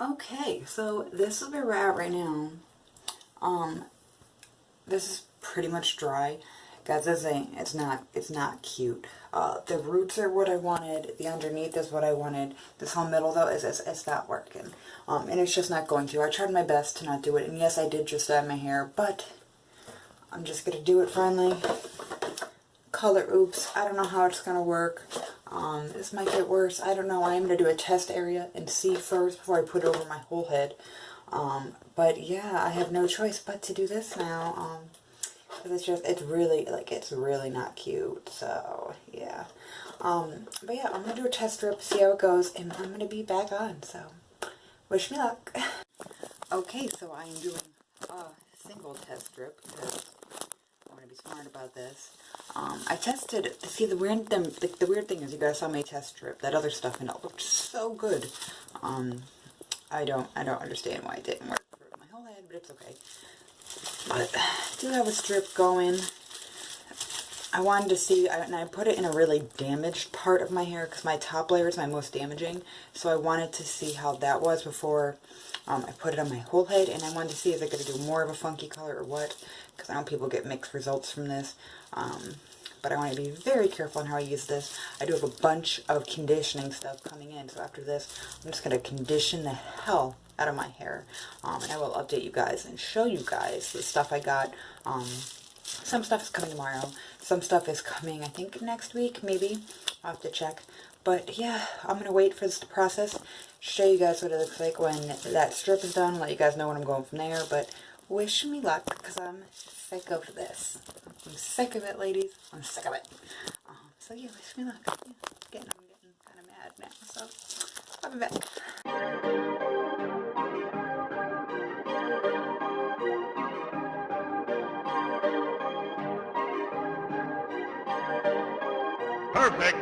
Okay, so this is where we're at right now. This is pretty much dry. Guys, it's not cute. The roots are what I wanted. The underneath is what I wanted. This whole middle though it's not working. And it's just not going to. I tried my best to not do it, and yes, I did just dye my hair, but I'm just gonna do it finally. Color, oops, I don't know how it's gonna work. This might get worse. I don't know. I am gonna do a test area and see first before I put it over my whole head. But yeah, I have no choice but to do this now. Because it's really not cute. So yeah. But yeah, I'm gonna do a test strip, see how it goes, and I'm gonna be back on. So wish me luck. Okay, so I am doing a single test strip because I want to be smart about this. I tested, see the weird thing is you guys saw my test strip, that other stuff, and it looked so good. I don't understand why it didn't work for my whole head, but it's okay. But I do have a strip going. I wanted to see, and I put it in a really damaged part of my hair because my top layer is my most damaging. So I wanted to see how that was before I put it on my whole head, and I wanted to see if I could do more of a funky color or what, because I know people get mixed results from this. But I want to be very careful on how I use this. I do have a bunch of conditioning stuff coming in, so after this, I'm just going to condition the hell out of my hair. And I will update you guys and show you guys the stuff I got. Some stuff is coming tomorrow. Some stuff is coming, I think, next week, maybe. I'll have to check. But yeah, I'm going to wait for this to process, show you guys what it looks like when that strip is done, let you guys know when I'm going from there. But wish me luck, because I'm sick of this. I'm sick of it, ladies. I'm sick of it. So yeah, wish me luck. Yeah, I'm getting kind of mad now, so I'll be back. Perfect.